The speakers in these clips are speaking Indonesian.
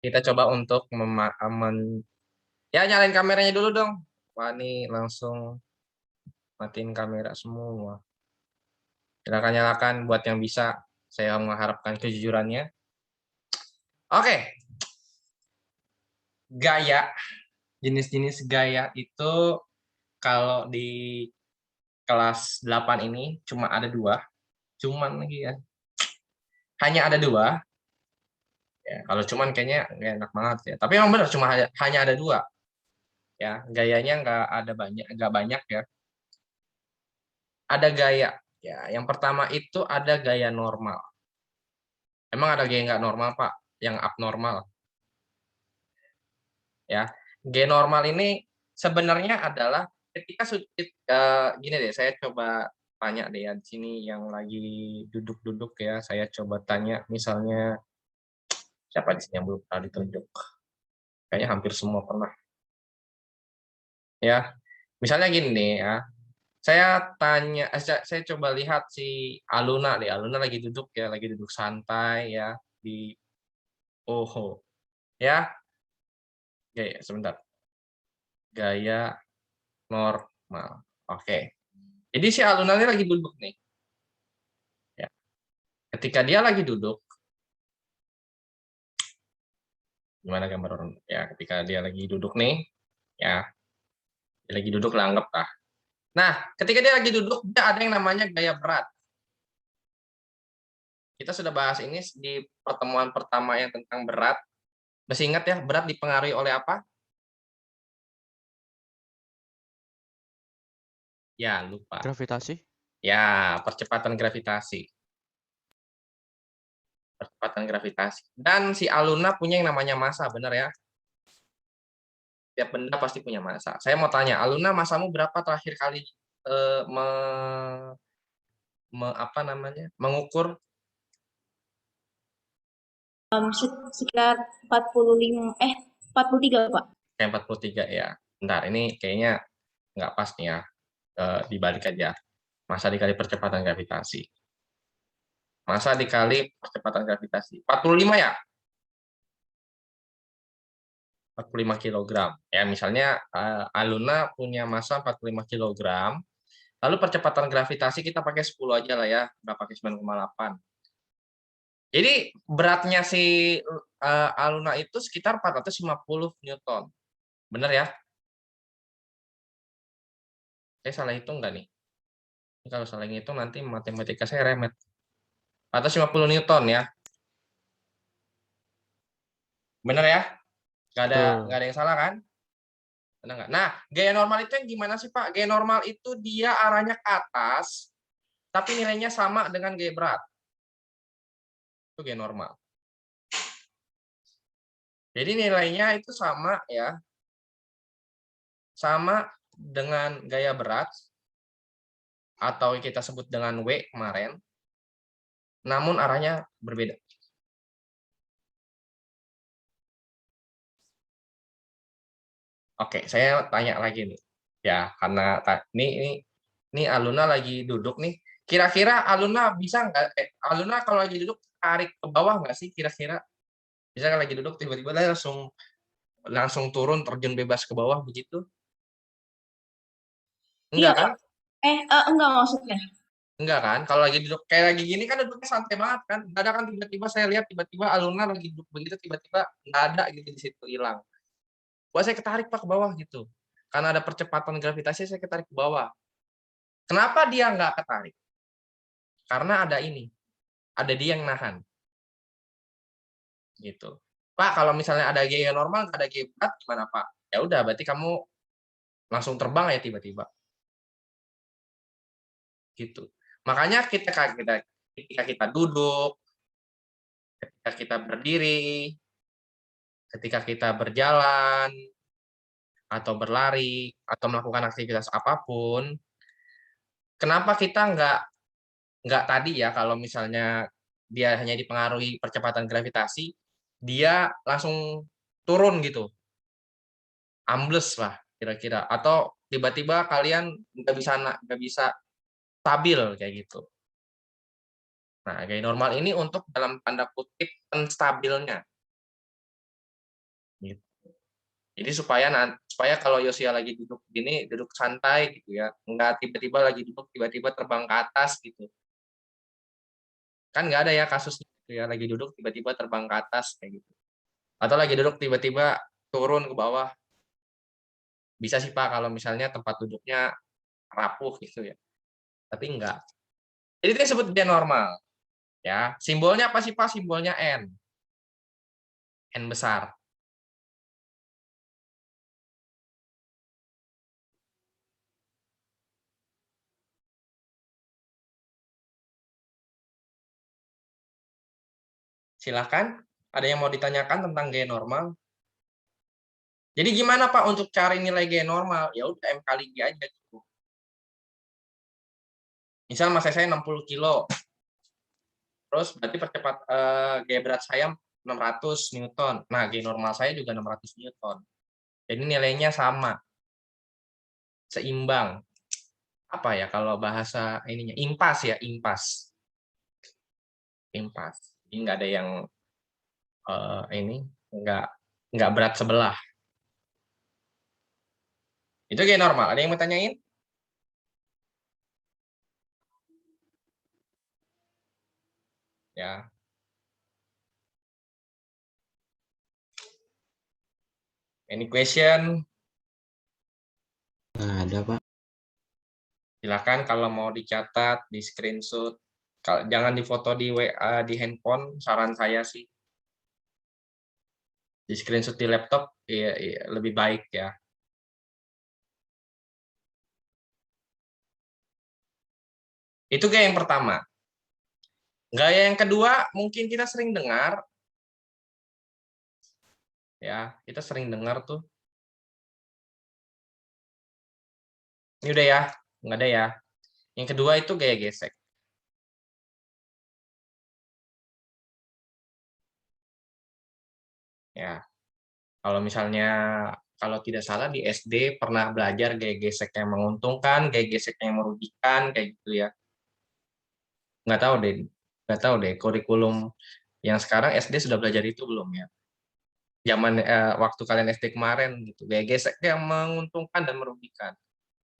Kita coba untuk ya nyalain kameranya dulu dong. Wah, ini langsung matiin kamera semua. Silakan nyalakan buat yang bisa. Saya mengharapkan kejujurannya. Oke, gaya, jenis-jenis gaya itu kalau di kelas 8 ini cuma ada dua. Cuman lagi ya. Hanya ada dua. Ya, kalau cuman kayaknya nggak enak banget ya. Tapi emang benar cuma hanya ada dua. Ya, gayanya nggak banyak ya. Ada gaya. Ya, yang pertama itu ada gaya normal. Emang ada gaya nggak normal, Pak? Yang abnormal. Ya, gaya normal ini sebenarnya adalah ketika gini deh, saya coba tanya deh ya di sini yang lagi duduk-duduk ya, saya coba tanya misalnya siapa di sini yang belum pernah ditunjuk? Kayaknya hampir semua pernah. Ya, misalnya gini nih ya, saya coba lihat si Aluna deh, Aluna lagi duduk ya, lagi duduk santai ya di Oho. Ya, oke, sebentar. Gaya normal. Oke. Jadi si Aluna ini lagi duduk nih. Ya. Ketika dia lagi duduk, gimana gambar orang? Ya, ketika dia lagi duduk nih, ya, dia lagi duduk lah, anggap lah. Nah, ketika dia lagi duduk, dia ada yang namanya gaya berat. Kita sudah bahas ini di pertemuan pertama yang tentang berat. Masih ingat ya, berat dipengaruhi oleh apa? Ya, lupa. Gravitasi? Ya, percepatan gravitasi. Percepatan gravitasi. Dan si Aluna punya yang namanya massa, benar ya? Tiap benda pasti punya massa. Saya mau tanya, Aluna massamu berapa terakhir kali eh, me, apa namanya? Mengukur Sekitar 45, 43, Pak. kayak 43 ya. Bentar, ini kayaknya nggak pas nih ya. Dibalik aja. Massa dikali percepatan gravitasi. Massa dikali percepatan gravitasi. 45 ya? 45 kilogram. Ya, misalnya Aluna punya massa 45 kilogram. Lalu percepatan gravitasi kita pakai 10 aja lah ya, nggak pakai 9,8. Jadi beratnya si Aluna itu sekitar 450 Newton. Benar ya? Saya salah hitung nggak nih? Ini kalau salah hitung nanti matematika saya remet. 450 Newton ya. Benar ya? Nggak Betul. ada yang salah kan? Benar nggak? Nah, gaya normal itu yang gimana sih Pak? Gaya normal itu dia arahnya ke atas, tapi nilainya sama dengan gaya berat. Itu gaya normal. Jadi nilainya itu sama ya, sama dengan gaya berat, atau kita sebut dengan W kemarin, namun arahnya berbeda. Oke, saya tanya lagi nih. Ya, karena ini Aluna lagi duduk nih. Kira-kira Aluna bisa nggak? Aluna kalau lagi duduk tarik ke bawah nggak sih kira-kira? Bisa kan lagi duduk tiba-tiba langsung langsung turun terjun bebas ke bawah begitu? Iya, Enggak kan? Kak. Enggak maksudnya. Enggak kan? Kalau lagi duduk kayak lagi gini kan duduknya santai banget kan? Nggak ada kan tiba-tiba saya lihat tiba-tiba Aluna lagi duduk begitu tiba-tiba nggak ada gitu di situ hilang. Wah, saya ketarik Pak ke bawah gitu. Karena ada percepatan gravitasi saya ketarik ke bawah. Kenapa dia nggak ketarik? Karena ada ini, ada dia yang nahan gitu. Pak, kalau misalnya ada gaya normal, nggak ada gaya berat, gimana Pak? Ya udah, berarti kamu langsung terbang ya tiba-tiba gitu. Makanya ketika kita duduk, ketika kita berdiri, ketika kita berjalan atau berlari atau melakukan aktivitas apapun, kenapa kita nggak tadi ya kalau misalnya dia hanya dipengaruhi percepatan gravitasi, dia langsung turun gitu, ambles lah kira-kira, atau tiba-tiba kalian nggak bisa stabil kayak gitu. Nah, gaya normal ini untuk dalam tanda kutip penstabilnya. Jadi supaya kalau Yosia lagi duduk gini, duduk santai gitu ya, nggak tiba-tiba lagi duduk tiba-tiba terbang ke atas gitu. Kan nggak ada ya kasusnya gitu ya, lagi duduk tiba-tiba terbang ke atas kayak gitu. Atau lagi duduk tiba-tiba turun ke bawah. Bisa sih Pak kalau misalnya tempat duduknya rapuh gitu ya. Tapi enggak. Jadi itu disebut dia normal ya. Simbolnya apa sih Pak? Simbolnya N. N besar. Silakan. Ada yang mau ditanyakan tentang gaya normal? Jadi gimana Pak untuk cari nilai gaya normal? Ya udah M kali G aja gitu. Misal massa saya 60 kilo, terus berarti gaya berat saya 600 Newton. Nah, gaya normal saya juga 600 Newton. Jadi nilainya sama, seimbang. Apa ya kalau bahasa ininya? Impas ya, impas. Impas. Ini nggak ada yang ini nggak berat sebelah. Itu gaya normal. Ada yang mau tanyain? Ya. Any question? Nggak ada, Pak. Silakan kalau mau dicatat, di screenshot. Jangan difoto di WA, di handphone, saran saya sih. Di screenshot di laptop ya, lebih baik ya. Itu gaya yang pertama. Gaya yang kedua mungkin kita sering dengar, ya kita sering dengar tuh. Ini udah ya, nggak ada ya. Yang kedua itu gaya gesek. Ya, kalau misalnya kalau tidak salah di SD pernah belajar gaya gesek yang menguntungkan, gaya gesek yang merugikan, kayak gitu ya. Nggak tahu deh kurikulum yang sekarang SD sudah belajar itu belum ya? Waktu kalian SD kemarin gitu, gaya gesek yang menguntungkan dan merugikan.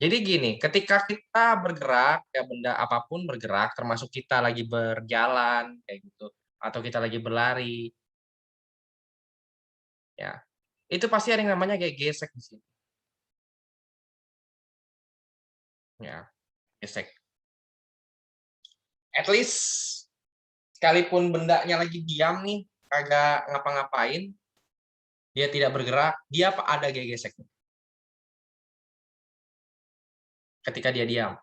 Jadi gini, ketika kita bergerak, ya benda apapun bergerak, termasuk kita lagi berjalan kayak gitu, atau kita lagi berlari, ya itu pasti ada yang namanya kayak gesek di sini, ya gesek. At least sekalipun bendanya lagi diam nih, kagak ngapa-ngapain, dia tidak bergerak, dia ada gaya gesek ketika dia diam.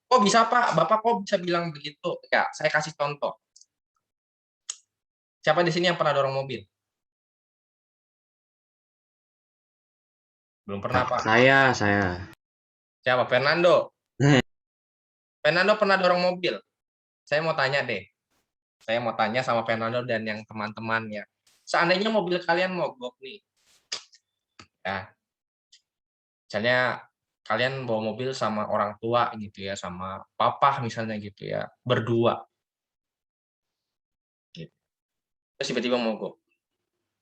Kok bisa Pak? Bapak kok bisa bilang begitu? Ya, saya kasih contoh. Siapa di sini yang pernah dorong mobil? Belum pernah, Pak. Saya. Siapa? Fernando. Fernando pernah dorong mobil. Saya mau tanya deh. Saya mau tanya sama Fernando dan yang teman-temannya. Seandainya mobil kalian mogok nih. Ya, misalnya kalian bawa mobil sama orang tua gitu ya, sama papa misalnya gitu ya, berdua. Gitu. Terus tiba-tiba mogok.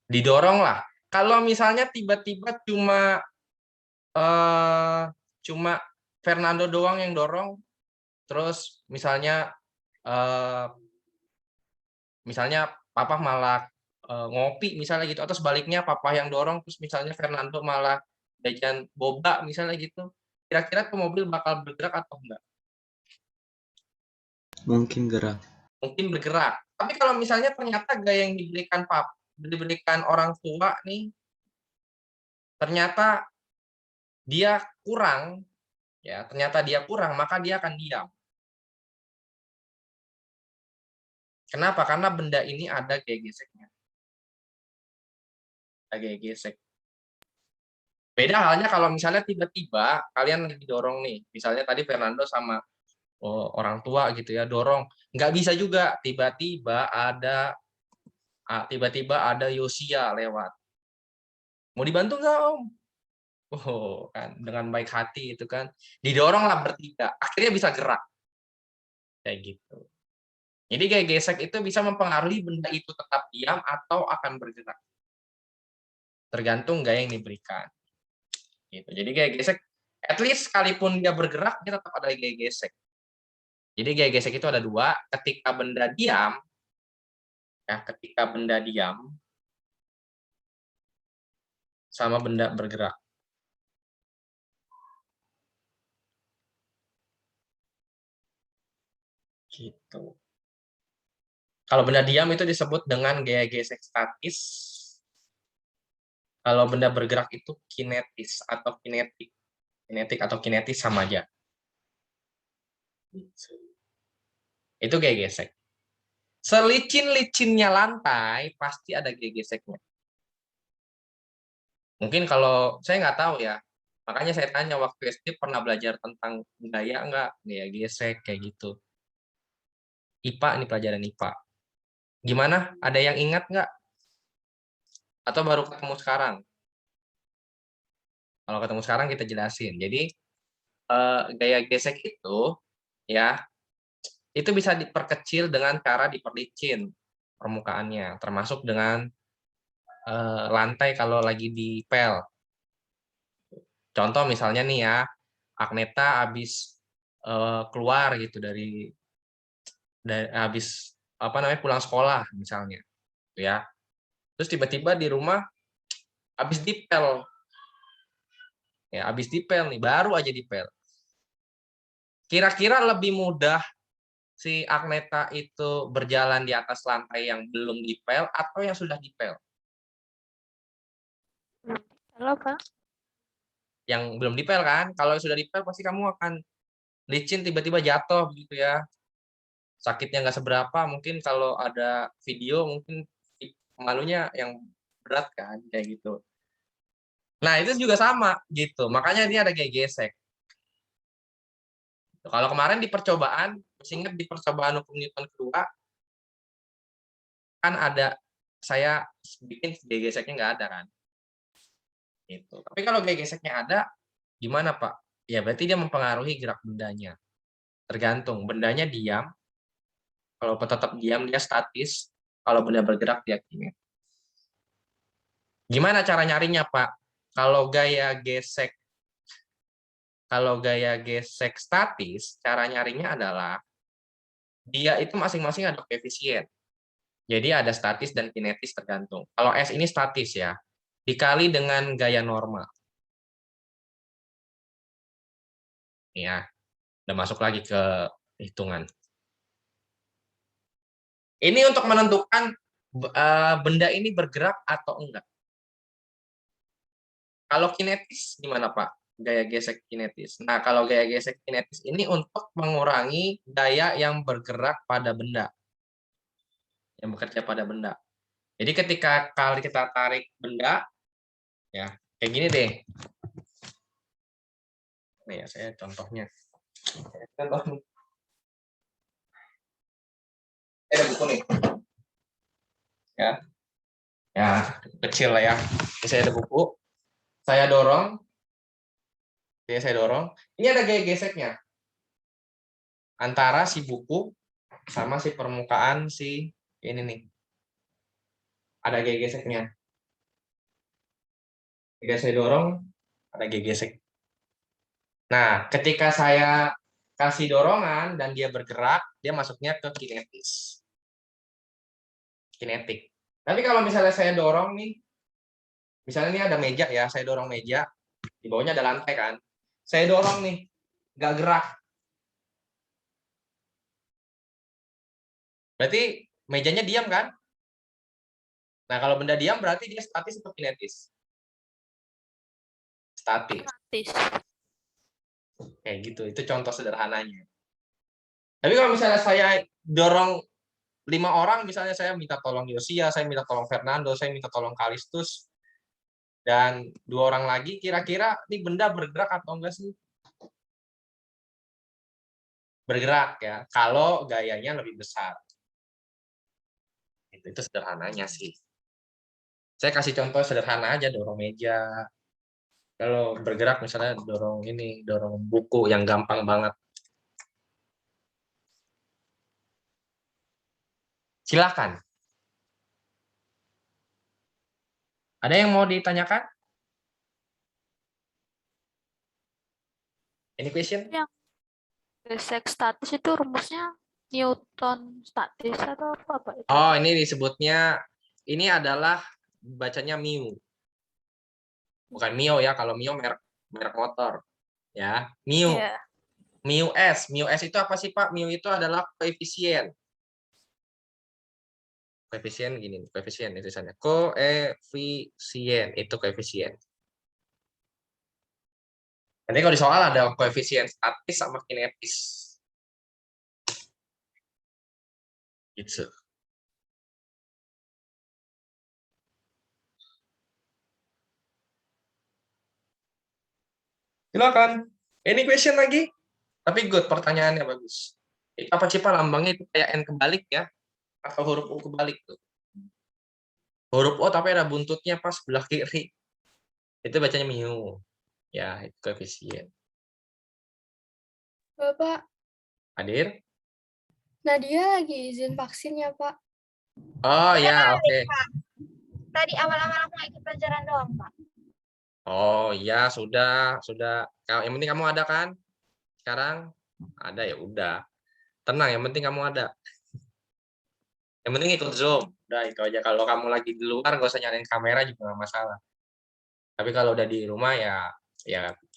Didorong lah. Kalau misalnya tiba-tiba eh, cuma Fernando doang yang dorong, terus eh, misalnya papa malah ngopi misalnya gitu, atau sebaliknya papa yang dorong terus misalnya Fernando malah jajan boba misalnya gitu, kira-kira tuh mobil bakal bergerak atau enggak? Mungkin gerak. Mungkin bergerak. Tapi kalau misalnya ternyata gaya yang diberikan orang tua nih, ternyata dia kurang, ya ternyata dia kurang, maka dia akan diam. Kenapa? Karena benda ini ada gaya geseknya, ada gaya gesek. Beda halnya kalau misalnya tiba-tiba kalian lagi dorong nih, misalnya tadi Fernando sama orang tua gitu ya dorong, nggak bisa juga tiba-tiba ada Yosia lewat, mau dibantu nggak Om? Oh kan dengan baik hati itu kan didorong lah bertiga, akhirnya bisa gerak kayak gitu. Jadi kayak gesek itu bisa mempengaruhi benda itu tetap diam atau akan bergerak. tergantung gaya yang diberikan. Gitu. Jadi gaya gesek, at least sekalipun dia bergerak, dia tetap ada gaya gesek. Jadi gaya gesek itu ada dua, ketika benda diam, ya ketika benda diam, sama benda bergerak. Gitu. Kalau benda diam itu disebut dengan gaya gesek statis. Kalau benda bergerak itu kinetis atau kinetik. Kinetik atau kinetis sama aja. Itu gaya gesek. Selicin-licinnya lantai, pasti ada gaya geseknya. Mungkin kalau, saya nggak tahu ya, makanya saya tanya waktu SD pernah belajar tentang gaya nggak? Gaya gesek, kayak gitu. IPA, ini pelajaran IPA. Gimana? Ada yang ingat nggak? Atau baru ketemu sekarang? Kalau ketemu sekarang kita jelasin. Jadi, gaya gesek itu, ya, itu bisa diperkecil dengan cara diperlicin permukaannya, termasuk dengan lantai kalau lagi dipel. Contoh misalnya nih ya, Agneta habis keluar gitu dari habis apa namanya pulang sekolah misalnya, ya. Terus tiba-tiba di rumah habis dipel, ya habis dipel nih, baru aja dipel. Kira-kira lebih mudah si Agneta itu berjalan di atas lantai yang belum dipel atau yang sudah dipel? Halo, Pak. Yang belum dipel kan? Kalau sudah dipel pasti kamu akan licin tiba-tiba jatuh gitu ya. Sakitnya nggak seberapa, mungkin kalau ada video mungkin malunya yang berat kan kayak gitu. Nah, itu juga sama gitu. Makanya ini ada gaya gesek. Kalau kemarin di percobaan, masih ingat di percobaan hukum Newton kedua, kan ada saya bikin gaya geseknya nggak ada kan. Gitu. Tapi kalau gaya geseknya ada, gimana Pak? Ya berarti dia mempengaruhi gerak bendanya. Tergantung, bendanya diam, kalau tetap diam dia statis, kalau benda bergerak dia kinetis. Gimana cara nyarinya Pak? Kalau gaya gesek statis, cara nyarinya adalah dia itu masing-masing ada koefisien. Jadi ada statis dan kinetis tergantung. Kalau S ini statis ya, dikali dengan gaya normal. Ya, udah masuk lagi ke hitungan. Ini untuk menentukan benda ini bergerak atau enggak. Kalau kinetis gimana Pak? Gaya gesek kinetis. Nah, kalau gaya gesek kinetis ini untuk mengurangi gaya yang bergerak pada benda, yang bekerja pada benda. Jadi ketika kali kita tarik benda, ya kayak gini deh. Nih ya, saya contohnya. Contoh, ada buku nih, ya, ya kecil lah ya. Ini saya ada buku, saya dorong, Ini ada gaya geseknya antara si buku sama si permukaan si ini nih. Ada gaya geseknya. Ketika saya dorong, ada gaya gesek. Nah, ketika saya kasih dorongan dan dia bergerak, dia masuknya ke kinetis. Kinetik. Tapi kalau misalnya saya dorong nih, misalnya ini ada meja ya, saya dorong meja, di bawahnya ada lantai kan. Saya dorong nih, nggak gerak. Berarti mejanya diam kan? Nah, kalau benda diam berarti dia statis atau kinetis? Statis. Statis. Kayak gitu, itu contoh sederhananya. Tapi kalau misalnya saya dorong 5 orang, misalnya saya minta tolong Yosia, saya minta tolong Fernando, saya minta tolong Kalistus, dan 2 orang lagi, kira-kira ini benda bergerak atau enggak sih? Bergerak ya, kalau gayanya lebih besar. Itu sederhananya sih. Saya kasih contoh sederhana aja, dorong meja. Kalau bergerak misalnya dorong ini, dorong buku yang gampang banget. Silakan. Ada yang mau ditanyakan? Any question? Yang gesek statis itu rumusnya Newton statis atau apa Pak? Itu Oh, apa? ini disebutnya, ini adalah bacanya mu. Bukan mio ya, kalau mio merek merek motor. Ya, mu. Iya. Mu S itu apa sih Pak? Mu itu adalah koefisien. Koefisien gini, koefisien itu tulisannya. Koefisien itu koefisien. Nanti kalau di soal ada koefisien statis sama kinetis. Gitu. Silakan. Any question lagi? Tapi good, pertanyaannya bagus. Itu apa sih Pak lambangnya itu kayak N kebalik ya? Atau huruf U kebalik tuh? Huruf O tapi ada buntutnya pas sebelah kiri. Itu bacanya mu. Ya, itu koefisien. Bapak, Hadir? Nadia lagi izin vaksin ya, Pak? Oh ya, oke. Tadi awal-awal aku nggak ikut pelajaran doang, Pak. Oh iya, sudah. Yang penting kamu ada kan? Sekarang ada ya udah. Tenang, yang penting kamu ada. Yang penting ikut Zoom. Udah itu aja. Kalau kamu lagi di luar nggak usah nyalain kamera juga nggak masalah. Tapi kalau udah di rumah ya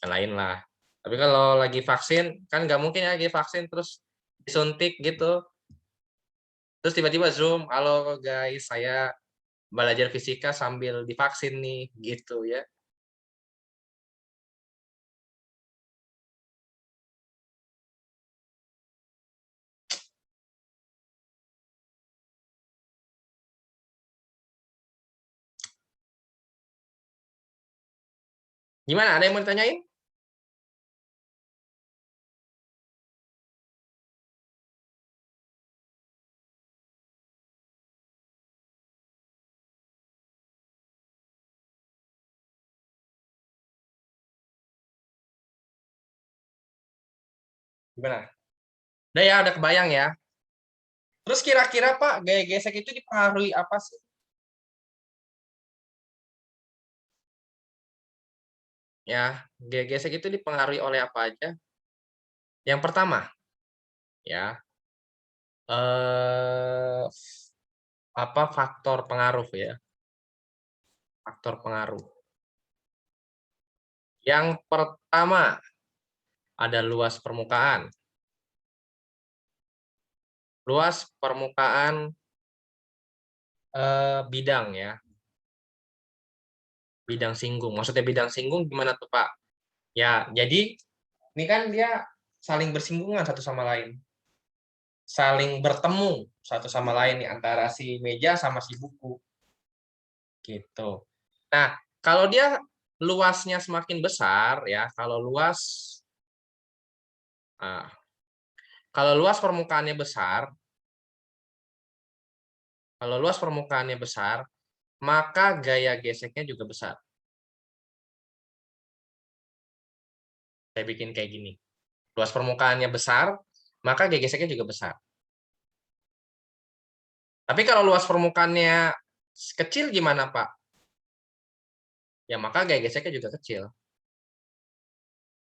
nyalain lah. Tapi kalau lagi vaksin kan nggak mungkin ya lagi vaksin terus disuntik gitu. Terus tiba-tiba Zoom, halo guys, saya belajar fisika sambil divaksin nih, gitu ya. Gimana? Ada yang mau ditanyain? Gimana? Udah ya, udah kebayang ya. Terus kira-kira Pak, gaya gesek itu dipengaruhi apa sih? Ya, gaya gesek itu dipengaruhi oleh apa aja? Yang pertama, ya, apa faktor pengaruh ya? Faktor pengaruh. Yang pertama ada luas permukaan. Luas permukaan bidang ya. Bidang singgung. Maksudnya bidang singgung gimana tuh Pak? Ya, jadi ini kan dia saling bersinggungan satu sama lain. Saling bertemu satu sama lain nih antara si meja sama si buku. Gitu. Nah, kalau dia luasnya semakin besar ya, nah, kalau luas permukaannya besar, maka gaya geseknya juga besar. Saya bikin kayak gini. Luas permukaannya besar, maka gaya geseknya juga besar. Tapi kalau luas permukaannya kecil gimana, Pak? Ya maka gaya geseknya juga kecil.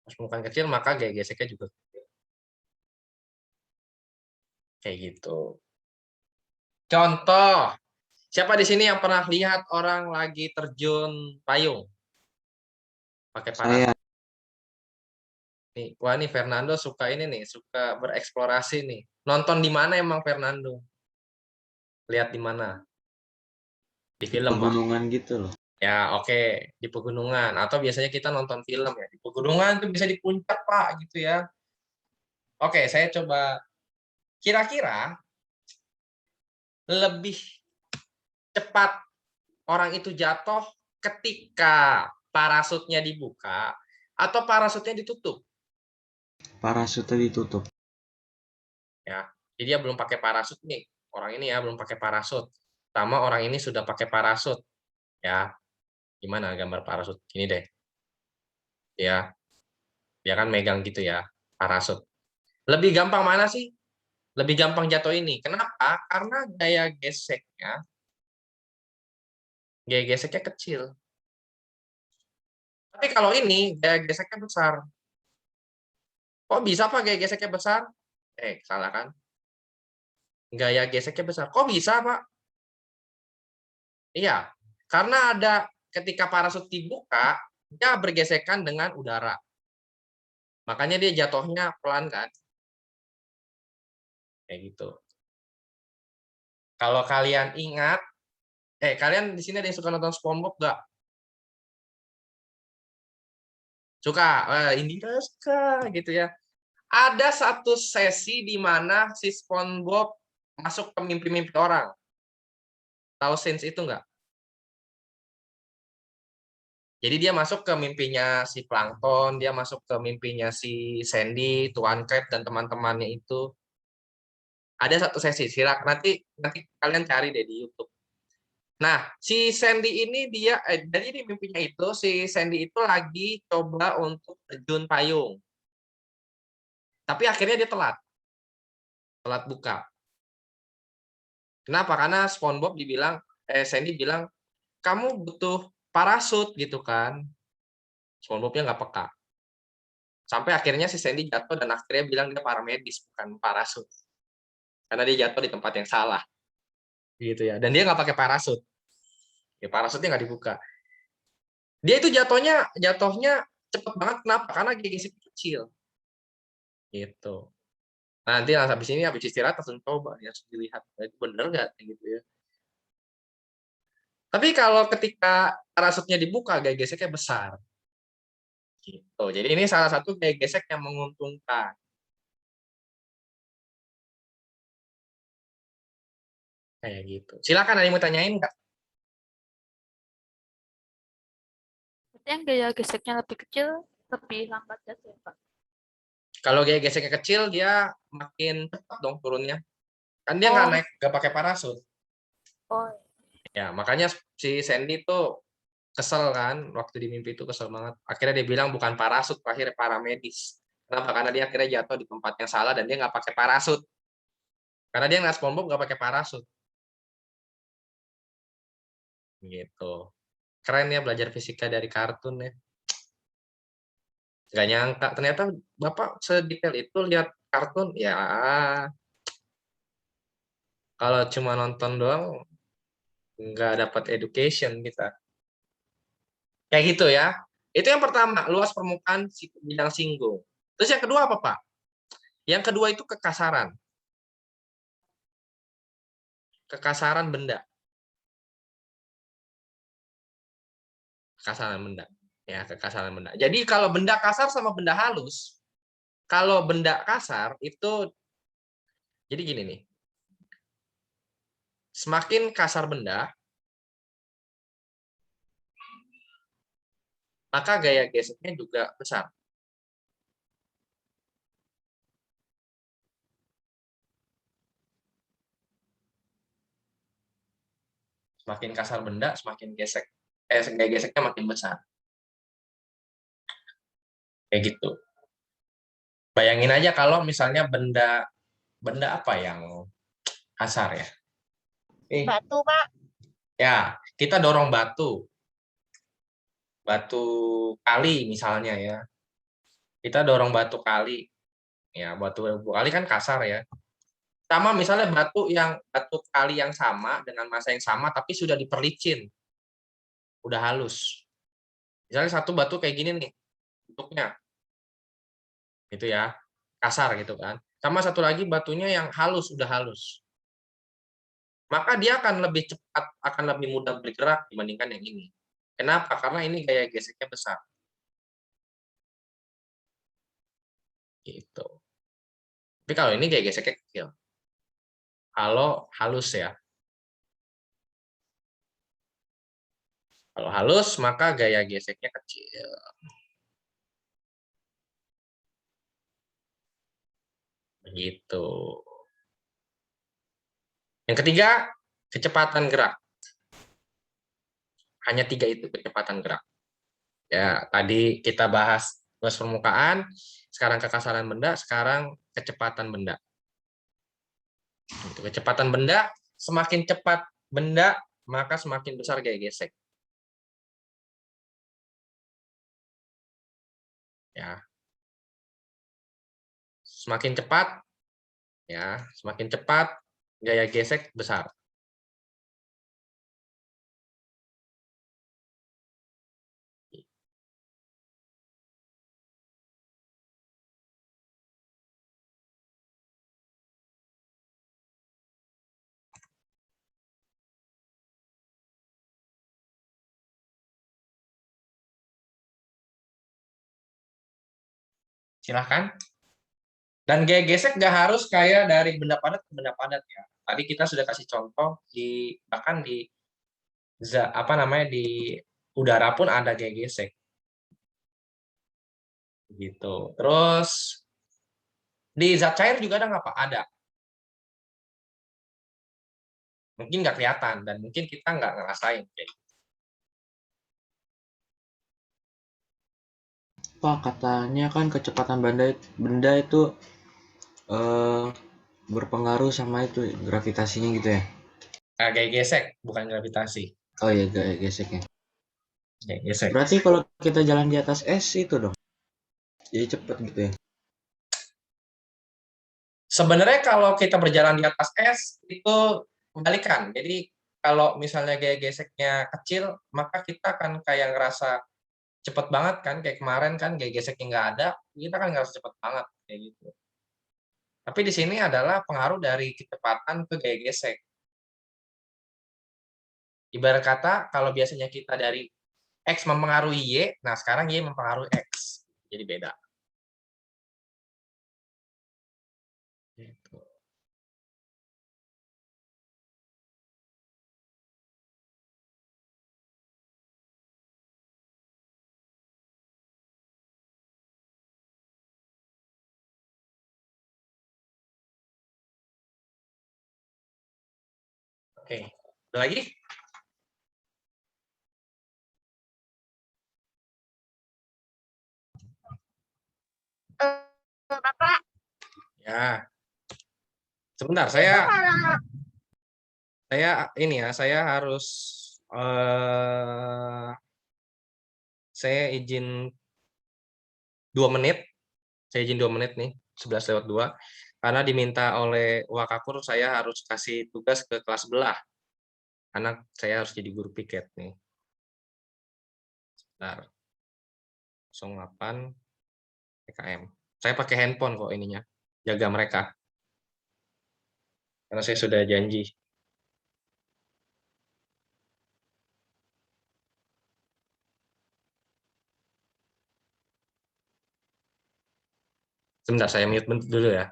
Luas permukaan kecil, maka gaya geseknya juga kecil. Kayak gitu. Contoh, siapa di sini yang pernah lihat orang lagi terjun payung? Pakai parasut. Nih, wah nih Fernando suka ini nih, suka bereksplorasi nih. Nonton di mana emang Fernando? Lihat di mana? Di film, Pak. Pegunungan gitu loh. Ya, oke, di pegunungan atau biasanya kita nonton film ya. Di pegunungan itu bisa di puncak, Pak, gitu ya. Oke, saya coba kira-kira lebih cepat orang itu jatuh ketika parasutnya dibuka atau parasutnya ditutup. Parasutnya ditutup. Ya, jadi dia belum pakai parasut nih. Orang ini ya belum pakai parasut. Sama orang ini sudah pakai parasut. Ya, gimana gambar parasut? Ini deh. Ya, dia kan megang gitu ya, parasut. Lebih gampang mana sih? Lebih gampang jatuh ini. Kenapa? Karena gaya geseknya Gaya geseknya kecil. Tapi kalau ini gaya geseknya besar. Kok bisa Pak gaya geseknya besar? Salah kan? Gaya geseknya besar. Kok bisa Pak? Iya, karena ada ketika parasut dibuka, dia bergesekan dengan udara. Makanya dia jatuhnya pelan kan? Kayak gitu. Kalau kalian ingat, kalian di sini ada yang suka nonton SpongeBob nggak? Suka? Indira suka gitu ya. Ada satu sesi di mana si SpongeBob masuk ke mimpi-mimpi orang. Tahu scenes itu nggak? Jadi dia masuk ke mimpinya si Plankton, dia masuk ke mimpinya si Sandy, Tuan Crab, dan teman-temannya itu. Ada satu sesi, nanti kalian cari deh di YouTube. Nah, si Sandy ini jadi di mimpinya itu, si Sandy itu lagi coba untuk terjun payung. Tapi akhirnya dia telat buka. Kenapa? Karena SpongeBob Sandy bilang, kamu butuh parasut gitu kan. SpongeBob-nya nggak peka. Sampai akhirnya si Sandy jatuh dan akhirnya bilang dia paramedis, bukan parasut. Karena dia jatuh di tempat yang salah. Gitu ya. Dan dia nggak pakai parasut. Ya, parasutnya nggak dibuka. Dia itu jatuhnya cepet banget. Kenapa? Karena gigisnya kecil. Gitu. Nanti habis istirahat langsung coba ya, dilihat itu bener nggak gitu ya. Tapi kalau ketika parasutnya dibuka, gaya geseknya besar. Gitu. Jadi ini salah satu gaya gesek yang menguntungkan. Kayak gitu. Silakan, ada yang mau tanyain nggak? Berarti yang gaya geseknya lebih kecil, lebih lambat jatuh ya, Pak? Kalau gaya geseknya kecil, dia makin cepat dong turunnya. Kan dia nggak naik, nggak pakai parasut. Oh, Ya, makanya si Sandy tuh kesel kan, waktu di mimpi itu kesel banget. Akhirnya dia bilang bukan parasut, akhirnya paramedis. Kenapa? Karena dia akhirnya jatuh di tempat yang salah dan dia nggak pakai parasut. Karena dia nggak SpongeBob nggak pakai parasut. Gitu. Keren ya belajar fisika dari kartun ya. Nggak nyangka, ternyata Bapak sedetail itu lihat kartun, ya kalau cuma nonton doang, nggak dapat education kita. Kayak gitu ya. Itu yang pertama, luas permukaan bidang singgung. Terus yang kedua apa, Pak? Yang kedua itu kekasaran. Kekasaran benda. Kekasaran benda. Ya, kekasaran benda. Jadi kalau benda kasar sama benda halus, kalau benda kasar itu, jadi gini nih. Semakin kasar benda, maka gaya geseknya juga besar. Semakin kasar benda, semakin gaya geseknya makin besar. Kayak gitu. Bayangin aja kalau misalnya benda apa yang kasar ya? Batu, Pak. Ya, kita dorong batu kali misalnya ya. Kita dorong batu kali. Ya, batu kali kan kasar ya. Sama misalnya batu kali yang sama dengan massa yang sama tapi sudah diperlicin. Udah halus. Misalnya satu batu kayak gini nih bentuknya. Gitu ya. Kasar gitu kan. Sama satu lagi batunya yang halus, udah halus. Maka dia akan lebih cepat, akan lebih mudah bergerak dibandingkan yang ini. Kenapa? Karena ini gaya geseknya besar. Gitu. Tapi kalau ini gaya geseknya kecil. Kalau halus ya. Kalau halus, maka gaya geseknya kecil. Begitu. Yang ketiga, kecepatan gerak. Hanya 3 itu kecepatan gerak. Ya, tadi kita bahas luas permukaan, sekarang kekasaran benda, sekarang kecepatan benda. Kecepatan benda, semakin cepat benda, maka semakin besar gaya gesek. Ya. Semakin cepat, ya, semakin cepat gaya gesek besar. Silahkan. Dan gaya gesek nggak harus kayak dari benda padat ke benda padat ya. Tadi kita sudah kasih contoh bahkan di di udara pun ada gaya gesek. Gitu. Terus di zat cair juga ada nggak Pak? Ada. Mungkin nggak kelihatan dan mungkin kita nggak ngerasain. Pak, katanya kan kecepatan benda itu berpengaruh sama itu gravitasinya gitu ya. Gaya gesek, bukan gravitasi. Oh iya, gaya geseknya. Gaya gesek. Berarti kalau kita jalan di atas es itu dong. Jadi cepet gitu ya. Sebenarnya kalau kita berjalan di atas es itu kebalikan. Jadi kalau misalnya gaya geseknya kecil, maka kita akan kayak ngerasa cepet banget kan, kayak kemarin kan gaya geseknya nggak ada, kita kan ngerasa cepet banget kayak gitu. Tapi di sini adalah pengaruh dari kecepatan ke gaya gesek. Ibarat kata kalau biasanya kita dari X mempengaruhi Y, nah sekarang Y mempengaruhi X. Jadi beda. Gitu. Oke, ada lagi? Bapak, Ya. Sebentar, itu kalau saya harus saya izin 2 menit. Saya izin 2 menit nih, 11:02. Karena diminta oleh Wakakur saya harus kasih tugas ke kelas sebelah. Karena saya harus jadi guru piket nih. Bentar. 08 PKM. Saya pakai handphone kok ininya. Jaga mereka. Karena saya sudah janji. Sebentar, saya mute dulu ya.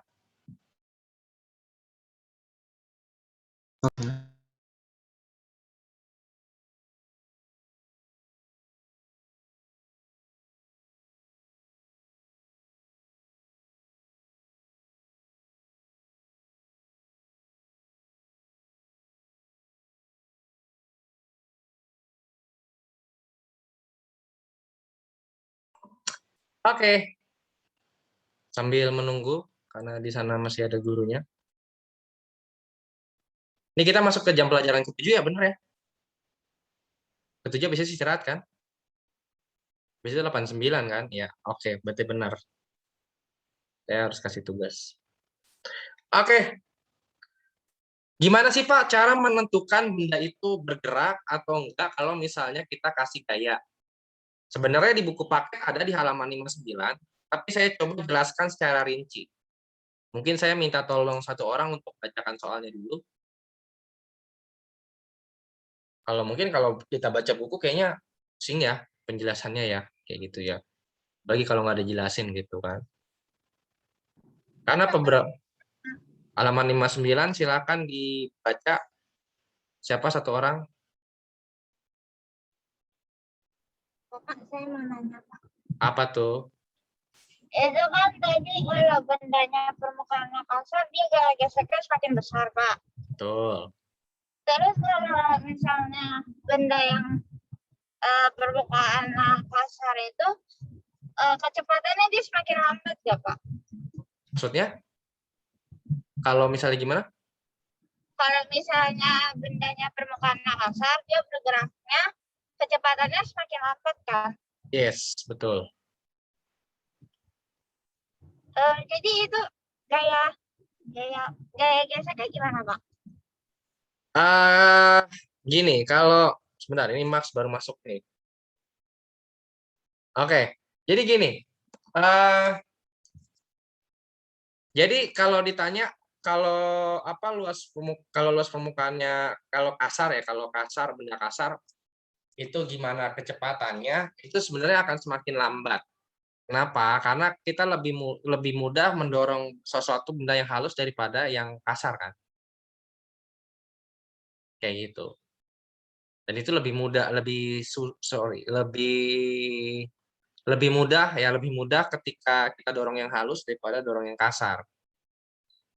Oke. Sambil menunggu, karena di sana masih ada gurunya. Ini kita masuk ke jam pelajaran ke-7 ya, bener ya? Ke-7 biasanya istirahat kan? Biasanya 89 kan? Ya, oke, berarti benar. Saya harus kasih tugas. Oke. Gimana sih Pak cara menentukan benda itu bergerak atau enggak kalau misalnya kita kasih gaya? Sebenarnya di buku paket ada di halaman 59, tapi saya coba jelaskan secara rinci. Mungkin saya minta tolong satu orang untuk bacakan soalnya dulu. Kalau kita baca buku kayaknya pusing ya penjelasannya ya, kayak gitu ya. Bagi kalau nggak dijelasin gitu kan. Karena halaman 59 silakan dibaca. Siapa satu orang? Bapak saya mau nanya, Pak. Apa tuh? Itu kan tadi kalau bendanya permukaannya kasar, dia gaya geseknya semakin besar, Pak. Betul. Terus kalau misalnya benda yang permukaannya kasar itu, kecepatannya dia semakin lambat ya, Pak? Maksudnya? Kalau misalnya gimana? kalau misalnya bendanya permukaannya kasar, dia bergeraknya kecepatannya semakin lambat kan. Yes, betul. Jadi itu gaya gaya gaya geseknya gimana, Pak? Gini, kalau sebentar ini Max baru masuk nih. Oke, jadi gini. Jadi kalau ditanya kalau apa kalau luas permukaannya kalau kasar benda kasar itu gimana kecepatannya itu sebenarnya akan semakin lambat. Kenapa? Karena kita lebih mudah mendorong sesuatu benda yang halus daripada yang kasar kan. Kayak gitu. Dan itu lebih mudah, lebih mudah ketika kita dorong yang halus daripada dorong yang kasar.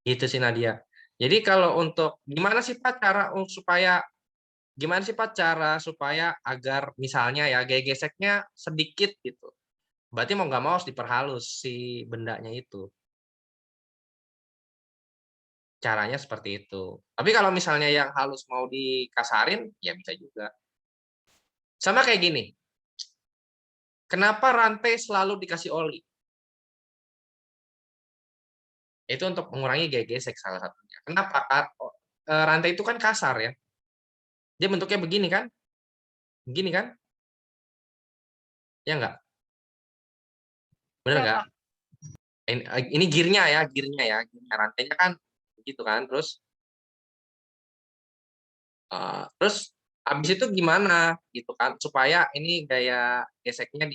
Gitu sih Nadia. Jadi kalau untuk gimana sih Pak cara supaya agar misalnya ya gaya geseknya sedikit gitu. Berarti mau nggak mau harus diperhalus si bendanya itu. Caranya seperti itu. Tapi kalau misalnya yang halus mau dikasarin, ya bisa juga. Sama kayak gini. Kenapa rantai selalu dikasih oli? Itu untuk mengurangi gaya gesek salah satunya. Kenapa? Rantai itu kan kasar ya. Dia bentuknya begini kan? Begini kan? Ya enggak? Benar Ya, enggak? Pak. Ini gearnya ya. Gearnya rantainya kan begitu kan. Terus habis itu gimana gitu kan supaya ini gaya geseknya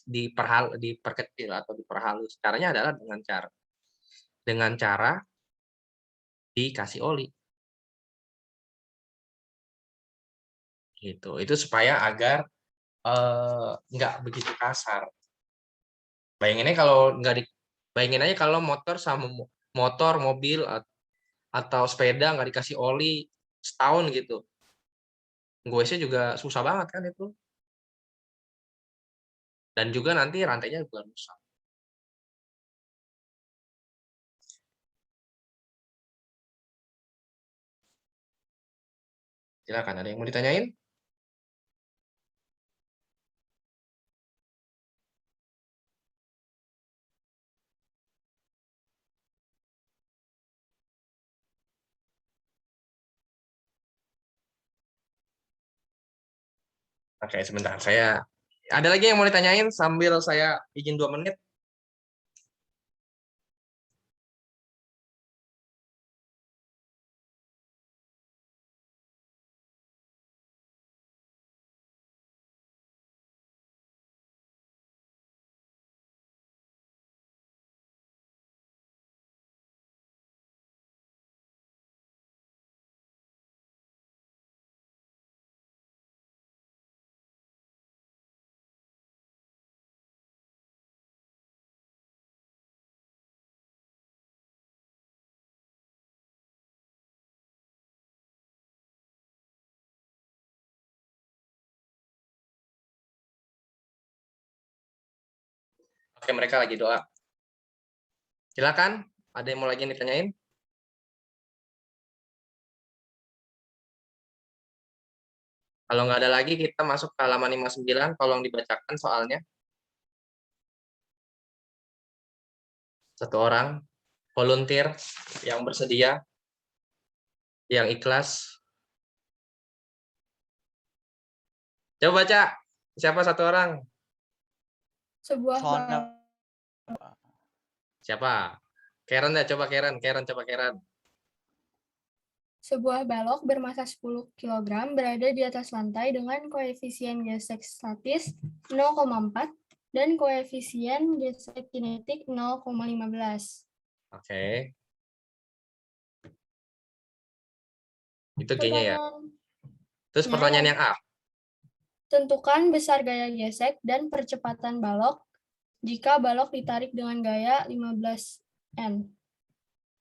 diperkecil atau diperhalus. Caranya adalah dengan cara dikasih oli. Gitu. Itu supaya agar nggak begitu kasar. Bayangin aja kalau motor, mobil atau sepeda nggak dikasih oli setahun gitu. Goesnya juga susah banget kan itu. Dan juga nanti rantainya juga rusak. Silakan, ada yang mau ditanyain? Oke, sebentar. Ada lagi yang mau ditanyain sambil saya izin 2 menit? Oke, mereka lagi doa. Silakan, ada yang mau lagi yang ditanyain? Kalau nggak ada lagi, kita masuk ke halaman 59. Tolong dibacakan soalnya. Satu orang, volunteer, yang bersedia, yang ikhlas. Coba baca, siapa satu orang? Sebuah Soalnya Siapa? Karen ya, coba Karen. Sebuah balok bermasa 10 kg berada di atas lantai dengan koefisien gesek statis 0,4 dan koefisien gesek kinetik 0,15. Oke. Itu G-nya ya. Terus pertanyaan yang A. Tentukan besar gaya gesek dan percepatan balok jika balok ditarik dengan gaya 15 N.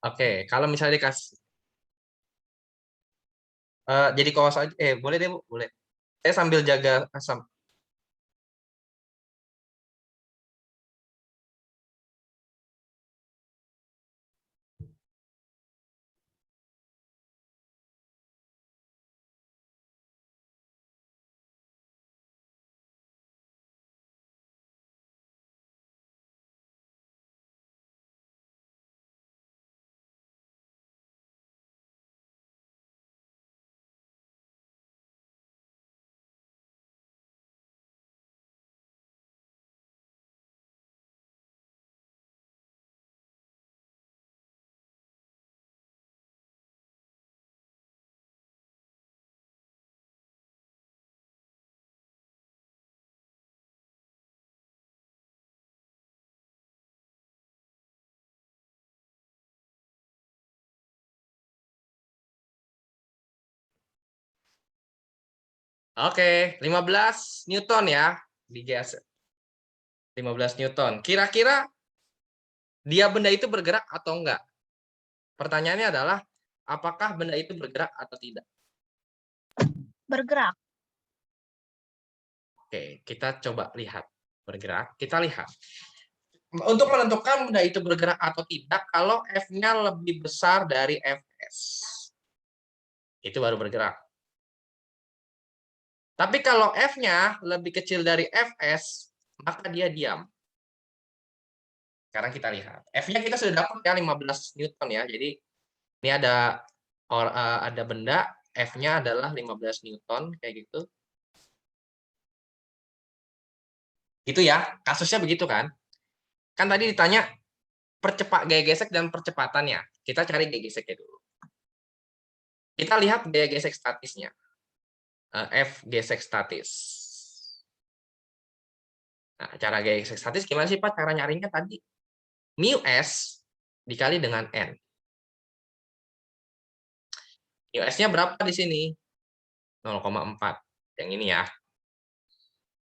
Oke, kalau misalnya dikasih jadi kaos aja, boleh deh Bu, boleh. Saya sambil jaga asam. Oke, 15 Newton ya di GS. 15 Newton. Kira-kira dia benda itu bergerak atau enggak? Pertanyaannya adalah apakah benda itu bergerak atau tidak? Bergerak. Oke, kita coba lihat. Bergerak, kita lihat. Untuk menentukan benda itu bergerak atau tidak, kalau F-nya lebih besar dari Fs. Itu baru bergerak. Tapi kalau F-nya lebih kecil dari Fs, maka dia diam. Sekarang kita lihat. F-nya kita sudah dapat ya 15 Newton ya. Jadi ini ada benda, F-nya adalah 15 Newton kayak gitu. Gitu ya, kasusnya begitu kan? Kan tadi ditanya gaya gesek dan percepatannya. Kita cari gaya geseknya dulu. Kita lihat gaya gesek statisnya. F gesek statis. Nah, cara gaya gesek statis gimana sih Pak? Cara nyarinya tadi. Mu S dikali dengan N. Mu S-nya berapa di sini? 0,4. Yang ini ya.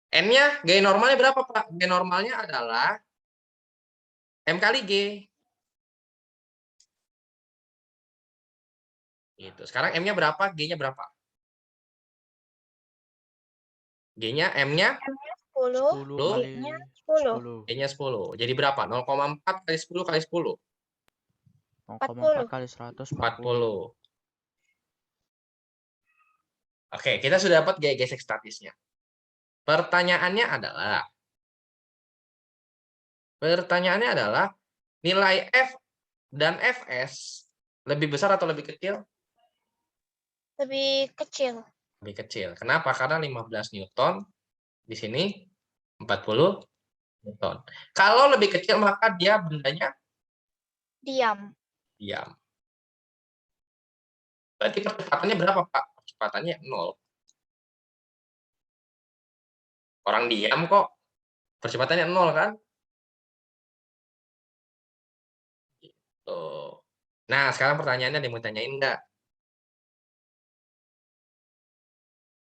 N-nya, gaya normalnya berapa Pak? Gaya normalnya adalah M kali G. Gitu. Sekarang M-nya berapa? G-nya berapa? G-nya, M-nya 10, 10 kali G-nya 10. 10. G-nya 10. Jadi berapa? 0,4 kali 10 kali 10. 0,4 kali 140. 40. Oke, kita sudah dapat gaya gesek statisnya. Pertanyaannya adalah nilai F dan Fs lebih besar atau lebih kecil? Lebih kecil. Lebih kecil. Kenapa? Karena 15 Newton di sini 40 Newton. Kalau lebih kecil maka dia bendanya Diam. diam. Berarti percepatannya berapa, Pak? Percepatannya 0. Orang diam kok. Percepatannya 0 kan? Gitu. Nah, sekarang pertanyaannya dia mau tanyain enggak?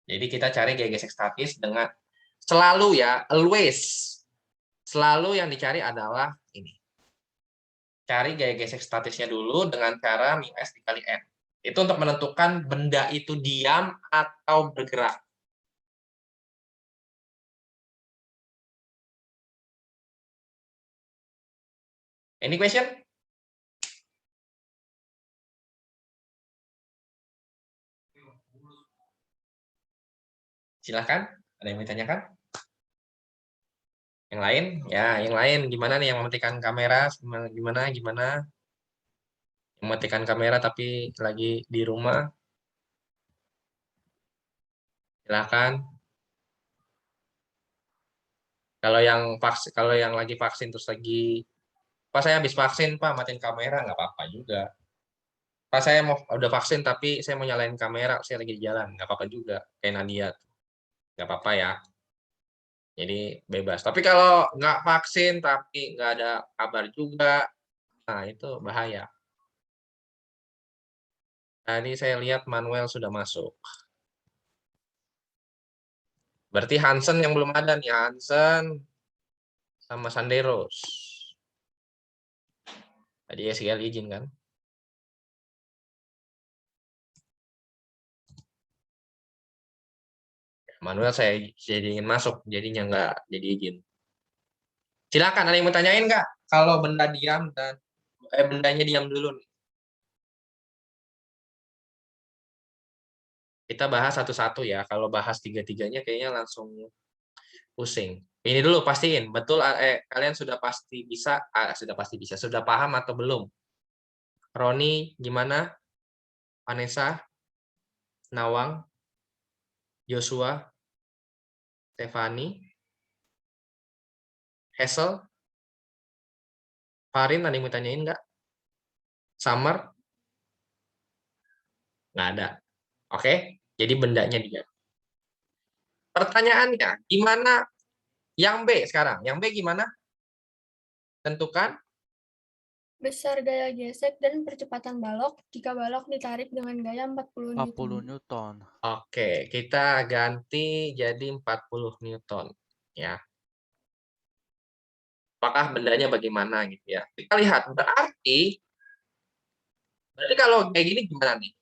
Jadi kita cari gaya gesek statis dengan selalu ya, always. Selalu yang dicari adalah ini. Cari gaya gesek statisnya dulu dengan cara mu S dikali N. Itu untuk menentukan benda itu diam atau bergerak. Any question? Silahkan, ada yang mau ditanyakan? Yang lain? Ya, yang lain gimana nih yang mematikan kamera? Gimana? Yang mematikan kamera tapi lagi di rumah? Silahkan. Kalau yang lagi vaksin terus lagi, Pak saya habis vaksin Pak, matiin kamera nggak apa-apa juga. Pak saya udah vaksin tapi saya mau nyalain kamera, saya lagi di jalan, nggak apa-apa juga. Kayak Nadia, nggak apa-apa ya. Jadi bebas. Tapi kalau nggak vaksin tapi nggak ada kabar juga, nah itu bahaya. Tadi saya lihat Manuel sudah masuk. Berarti Hansen yang belum ada nih, Hansen sama Sanderos. Tadi SGL izin kan? Manuel saya jadi ingin masuk, jadinya nggak jadi izin. Silakan, ada yang mau tanyain nggak? Kalau benda diam dan bendanya diam dulu nih. Kita bahas satu-satu ya. Kalau bahas tiga-tiganya kayaknya langsung pusing. Ini dulu pastiin, betul kalian sudah pasti bisa, sudah paham atau belum? Roni gimana? Vanessa, Nawang, Joshua, Stefani, Hazel, Farin, ada yang mau tanyain nggak? Summer? Nggak ada. Oke, jadi bendanya dia. Pertanyaannya, gimana yang B sekarang? Yang B gimana? Tentukan Besar gaya gesek dan percepatan balok jika balok ditarik dengan gaya 40 40 Newton. Newton. Oke, kita ganti jadi 40 Newton. Ya. Apakah bendanya bagaimana gitu ya. Kita lihat, berarti kalau kayak gini gimana nih?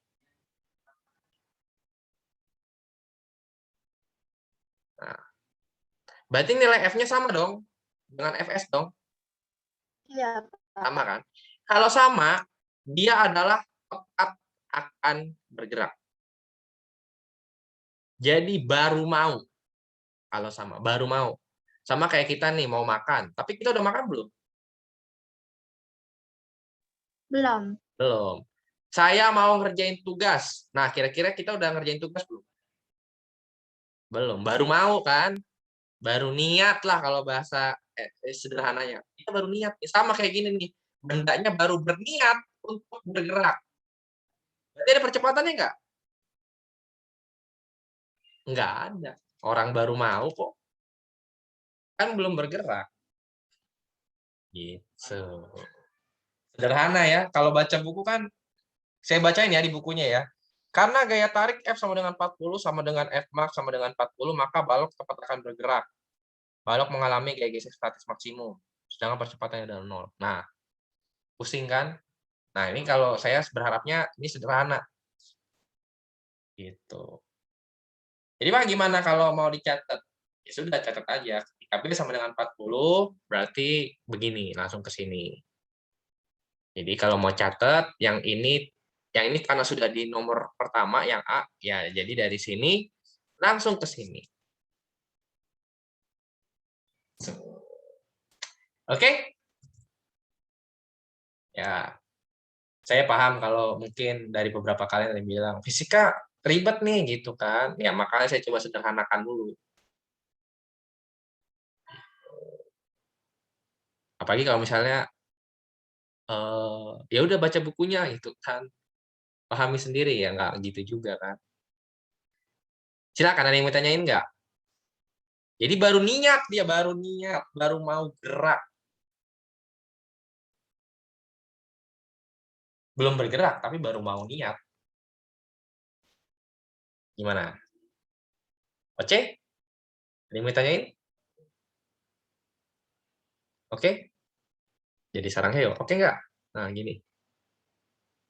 Nah, berarti nilai F-nya sama dong dengan Fs dong, Iya, Pak. sama kan? Kalau sama, dia adalah tetap akan bergerak. Jadi baru mau. Kalau sama, baru mau. Sama kayak kita nih mau makan, tapi kita udah makan belum? Belum. Belum. Saya mau ngerjain tugas. Nah, kira-kira kita udah ngerjain tugas belum? Belum. Baru mau kan? Baru niat lah kalau bahasa sederhananya. Kita baru niat. Sama kayak gini nih. Bendanya baru berniat untuk bergerak. Berarti ada percepatannya nggak? Nggak ada. Orang baru mau kok. Kan belum bergerak. Gitu. Sederhana ya. Kalau baca buku kan, saya bacain ya di bukunya ya. Karena gaya tarik F sama dengan 40 sama dengan F max sama dengan 40, maka balok tepat akan bergerak. Balok mengalami gaya gesek statis maksimum, sedangkan percepatannya adalah 0. Nah, pusing kan? Nah, ini kalau saya berharapnya ini sederhana. Gitu. Jadi Pak, gimana kalau mau dicatat? Ya sudah, catat aja. Ketika B sama dengan 40, berarti begini, langsung ke sini. Jadi kalau mau catat, yang ini karena sudah di nomor pertama, yang A, ya jadi dari sini langsung ke sini. Oke? Ya, saya paham kalau mungkin dari beberapa kalian yang bilang, fisika ribet nih, gitu kan. Ya, makanya saya coba sederhanakan dulu. Apalagi kalau misalnya, ya udah baca bukunya, gitu kan. Pahami sendiri, ya nggak gitu juga kan. Silakan, ada yang mau tanyain nggak? Jadi baru niat, baru mau gerak. Belum bergerak, tapi baru mau niat. Gimana? Oke? Ada yang mau tanyain? Oke? Jadi sarang heo, oke nggak? Nah, gini.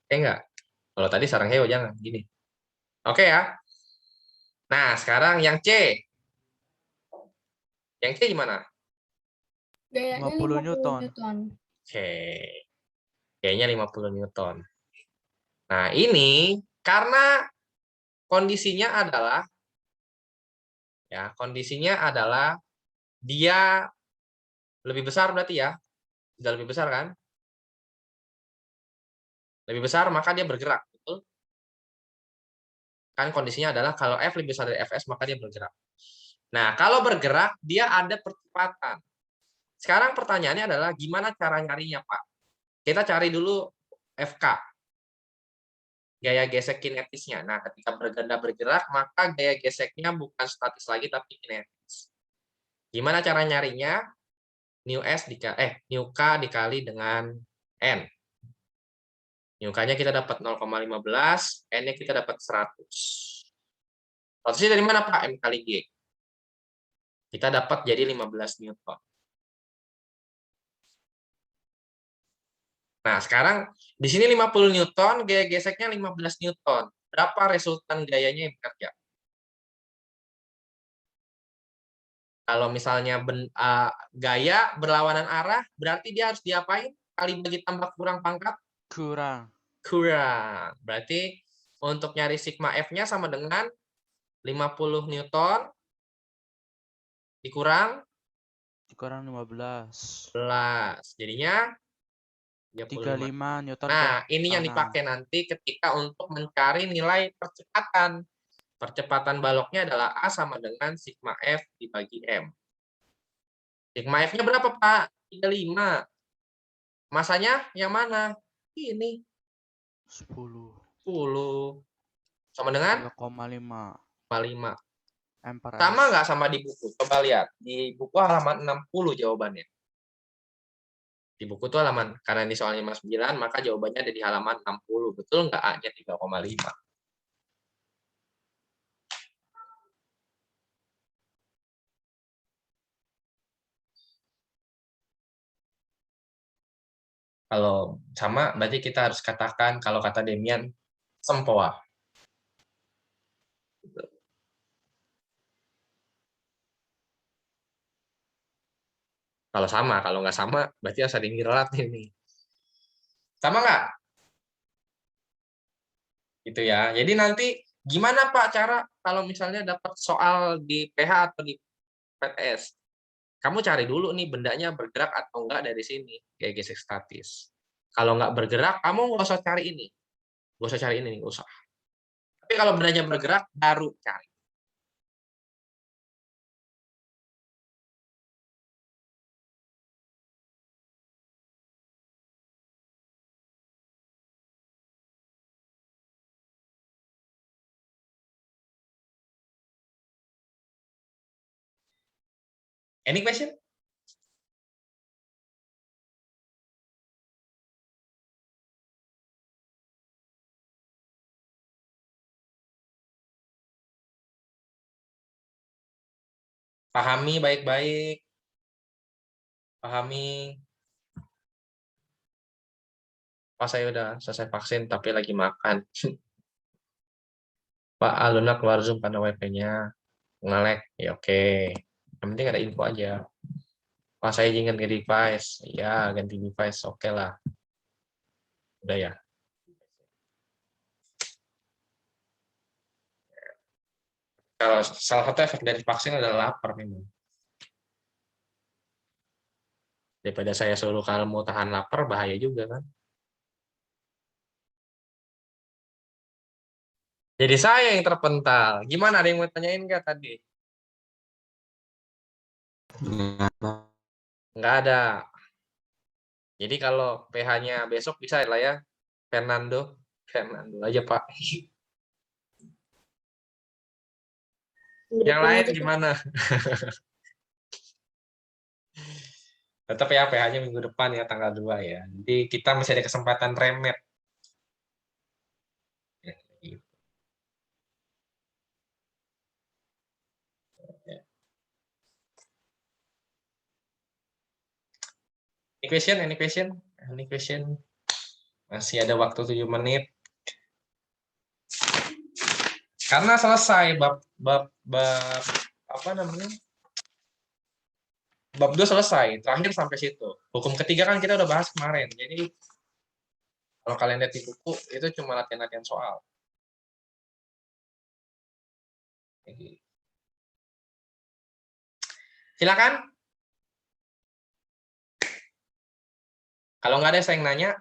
Oke nggak? Kalau tadi sarang heo, jangan. Gini. Oke ya? Nah, sekarang yang C. Yang C gimana? Gayanya 50 50 Newton. Newton. Oke. Kayaknya 50 Newton. Nah, ini karena kondisinya adalah dia lebih besar berarti ya. Sudah lebih besar kan? Lebih besar maka dia bergerak, betul? Kan kondisinya adalah kalau F lebih besar dari Fs maka dia bergerak. Nah, kalau bergerak dia ada percepatan. Sekarang pertanyaannya adalah gimana cara nyarinya, Pak? Kita cari dulu FK. Gaya gesek kinetisnya. Nah, ketika berganda bergerak, maka gaya geseknya bukan statis lagi, tapi kinetis. Gimana cara nyarinya? New K dikali dengan N. New K-nya kita dapat 0,15, N-nya kita dapat 100. 100-nya dari mana, Pak? M kali G. Kita dapat jadi 15 Newton. Nah, sekarang di sini 50 Newton, gaya geseknya 15 Newton. Berapa resultan gayanya yang bekerja? Kalau misalnya gaya berlawanan arah, berarti dia harus diapain? Kali bagi tambah kurang pangkat? Kurang. Kurang. Berarti untuk nyari sigma F-nya sama dengan 50 Newton dikurang 15. 11. Jadinya 35 Newton Nah, per ini yang tanah. dipakai nanti ketika untuk mencari nilai percepatan. Percepatan baloknya adalah A sama dengan sigma F dibagi M. Sigma F-nya berapa, Pak? 35. Masanya yang mana? Ini. 10. 10. Sama dengan 3,5 5. M per Sama S. nggak sama di buku? Coba lihat. Di buku halaman 60 jawabannya. Di buku tuh halaman, karena ini soalnya halaman 9, maka jawabannya ada di halaman 60. Betul nggak A-nya 3,5? Kalau sama, berarti kita harus katakan, kalau kata Demian, sempoa. Kalau sama, kalau nggak sama, berarti harus ada yang relatif nih. Sama nggak? Gitu ya. Jadi nanti gimana Pak cara kalau misalnya dapat soal di PH atau di PTS? Kamu cari dulu nih bendanya bergerak atau enggak dari sini, kayak gesek statis. Kalau nggak bergerak, kamu nggak usah cari ini. Nggak usah cari ini, nggak usah. Tapi kalau bendanya bergerak, baru cari. Any question? Pahami baik-baik. Pahami. Pak, saya udah selesai vaksin, tapi lagi makan. Pak, Aluna keluar Zoom karena wifi-nya nge-lag. Ya oke. Yang penting ada info aja. Pak, saya ingin ganti device. Ya, ganti device. Oke lah. Udah ya. Kalau salah satu efek dari vaksin adalah lapar memang. Daripada saya suruh kamu tahan lapar, bahaya juga kan. Jadi saya yang terpental. Gimana, ada yang mau tanyain nggak tadi? Nggak ada. Jadi kalau PH-nya besok bisa lah ya, Fernando. Fernando aja Pak. Yang lain gimana? Tetap ya PH-nya minggu depan ya, tanggal 2 ya. Jadi kita masih ada kesempatan remet. Any question? Any question? Any question? Masih ada waktu 7 menit. Karena selesai bab apa namanya? Bab 2 selesai, terakhir sampai situ. Hukum ketiga kan kita udah bahas kemarin. Jadi kalau kalian lihat di buku itu cuma latihan-latihan soal. Jadi, silakan. Kalau nggak ada saya yang nanya,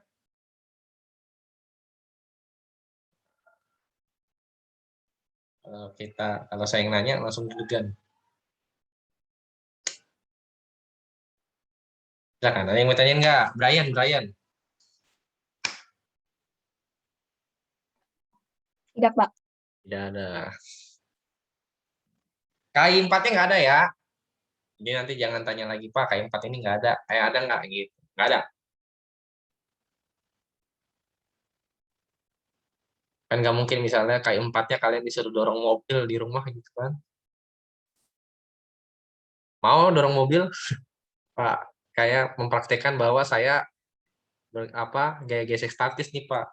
kalau saya yang nanya langsung deg-degan. Silakan, ada yang mau tanyain nggak? Brian. Tidak, Pak. Tidak ada. KI 4-nya nggak ada ya. Jadi nanti jangan tanya lagi, Pak, KI 4 ini nggak ada. Kayak ada nggak gitu? Nggak ada. Kan nggak mungkin misalnya KI 4-nya kalian disuruh dorong mobil di rumah gitu kan. Mau dorong mobil? Pak, kayak mempraktekkan bahwa saya gaya gesek statis nih, Pak.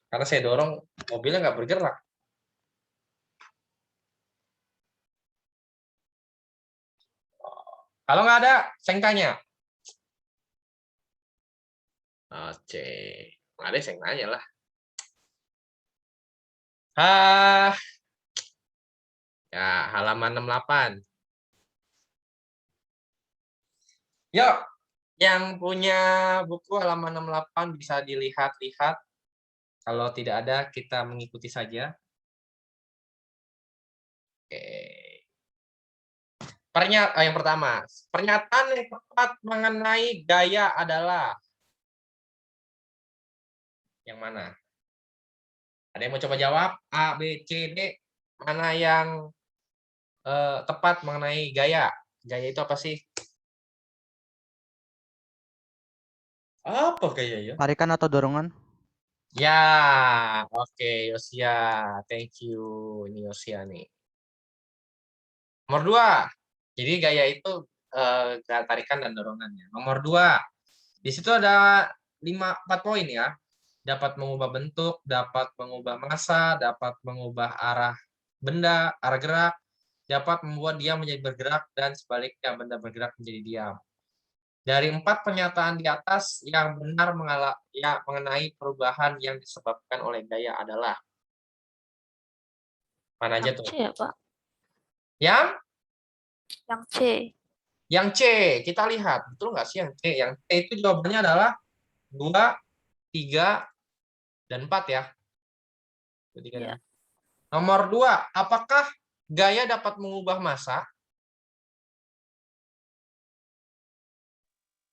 Karena saya dorong mobilnya nggak bergerak. Kalau nggak ada, saya tanya. Oke, nggak ada saya nanya lah. Ya, halaman 68. Yuk, yang punya buku halaman 68 bisa dilihat-lihat. Kalau tidak ada, kita mengikuti saja. Oke. Yang pertama, pernyataan yang tepat mengenai gaya adalah yang mana? Ada yang mau coba jawab? A, B, C, D. Mana yang tepat mengenai gaya? Gaya itu apa sih? Apa gaya ya? Tarikan atau dorongan? Ya, oke Yosia. Thank you. Ini Yosia nih. Nomor 2. Jadi gaya itu tarikan dan dorongannya. Nomor 2. Di situ ada 4 poin ya. Dapat mengubah bentuk, dapat mengubah massa, dapat mengubah arah benda, arah gerak, dapat membuat dia menjadi bergerak, dan sebaliknya benda bergerak menjadi diam. Dari 4 pernyataan di atas, yang benar mengenai perubahan yang disebabkan oleh gaya adalah mana aja Yang tuh? C ya, Pak. Yang Yang C. Yang C, kita lihat. Betul nggak sih yang C? Yang C itu jawabannya adalah 2, 3, dan 4 ya. 2, 3, dan Iya. 4. Nomor 2, apakah gaya dapat mengubah massa?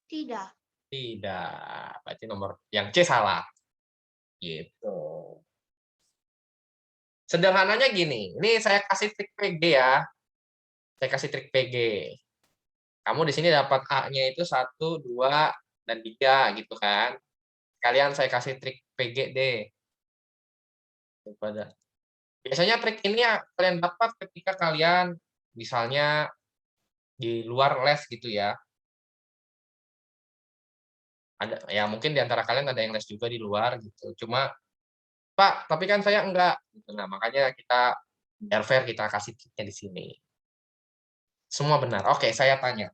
Tidak. Tidak. Berarti nomor yang C salah. Gitu. Sederhananya gini, ini saya kasih trik PG ya. Saya kasih trik PG. Kamu di sini dapat A-nya itu 1, 2, dan 3 gitu kan. Kalian saya kasih trik PG deh. Biasanya trik ini ya kalian dapat ketika kalian misalnya di luar les gitu ya. Ada ya mungkin di antara kalian ada yang les juga di luar gitu. Cuma Pak, tapi kan saya enggak gitu. Nah, makanya kita biar fair kita kasih triknya di sini. Semua benar. Oke, saya tanya.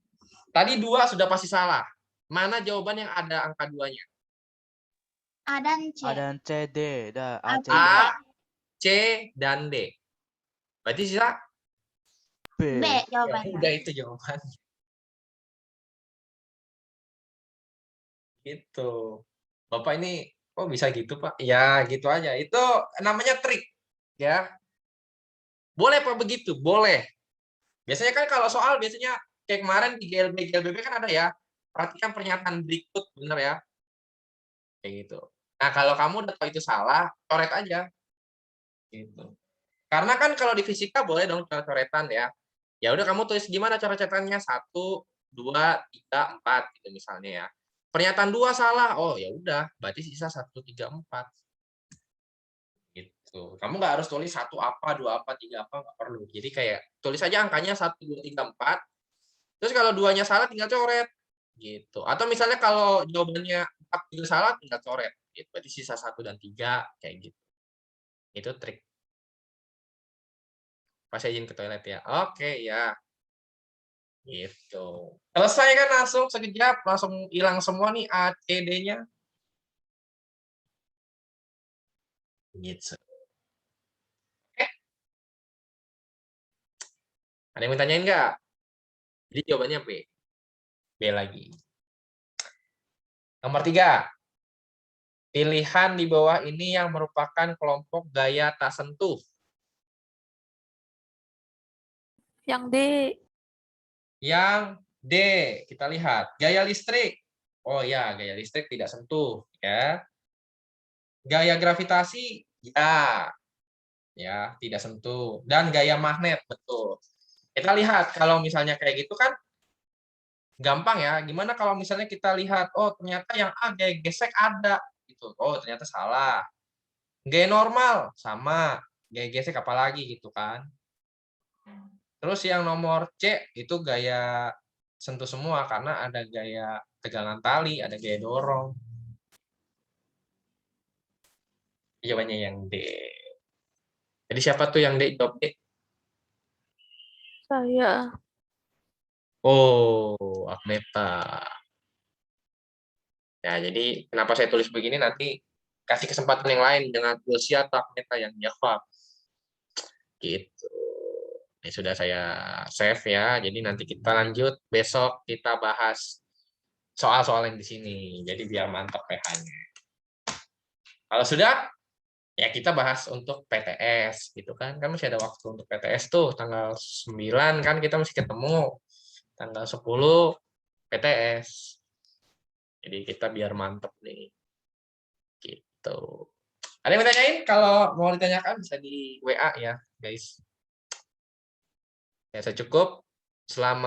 Tadi 2 sudah pasti salah. Mana jawaban yang ada angka 2-nya? A dan C. A dan C, D. Dah, A, C, D. A, C, dan D. Berarti sisa B. B ya, jawabannya. udah itu jawaban. Gitu. Bapak ini kok bisa gitu, Pak? Ya, gitu aja. Itu namanya trik, ya. Boleh Pak begitu? Boleh. Biasanya kan kalau soal biasanya kayak kemarin di GLB kan ada ya. Perhatikan pernyataan berikut, benar ya? Kayak gitu. Nah, kalau kamu udah tahu itu salah, coret aja. Gitu. Karena kan kalau di fisika boleh dong coret-coretan ya. Ya udah kamu tulis gimana cara coretannya 1, 2, 3, 4 gitu misalnya ya. Pernyataan 2 salah. Oh, ya udah, berarti sisa 1, 3, 4. Gitu. Kamu nggak harus tulis 1 apa, 2 apa, 3 apa, nggak perlu. Jadi kayak tulis aja angkanya 1, 2, 3, 4. Terus kalau 2-nya salah tinggal coret. Gitu. Atau misalnya kalau jawabannya 4 juga salah tinggal coret. Gitu. Berarti sisa 1 dan 3 kayak gitu. Itu trik. Pas saya izin ke toilet ya. Oke, ya. Gitu. Selesai kan langsung sekejap, langsung hilang semua nih A, C, D-nya. Gitu. Oke. Ada yang mau tanyain nggak? Jadi jawabannya B. B lagi. Nomor 3. Pilihan di bawah ini yang merupakan kelompok gaya tak sentuh. Yang D. Yang D, kita lihat. Gaya listrik. Oh ya, gaya listrik tidak sentuh. Ya. Gaya gravitasi, ya. Ya, tidak sentuh. Dan gaya magnet, betul. Kita lihat, kalau misalnya kayak gitu kan, gampang ya. Gimana kalau misalnya kita lihat, oh ternyata yang A gaya gesek ada. Gitu. Oh ternyata salah. Gaya normal, sama. Gaya gesek apalagi gitu kan. Terus yang nomor C itu gaya sentuh semua karena ada gaya tegangan tali, ada gaya dorong. Jawabannya yang D. Jadi siapa tuh yang D jawab D? Saya. Oh, Agneta. Ya, jadi kenapa saya tulis begini nanti kasih kesempatan yang lain dengan Lucia atau Agneta yang jawab. Gitu. Ini sudah saya save ya. Jadi nanti kita lanjut besok kita bahas soal-soal yang di sini. Jadi biar mantap PH-nya. Kalau sudah, ya kita bahas untuk PTS gitu kan. Kan masih ada waktu untuk PTS tuh tanggal 9 kan kita mesti ketemu. Tanggal 10 PTS. Jadi kita biar mantep nih. Gitu. Ada yang mau tanyain? Kalau mau ditanyakan bisa di WA ya, guys. Ya, saya cukup. Selamat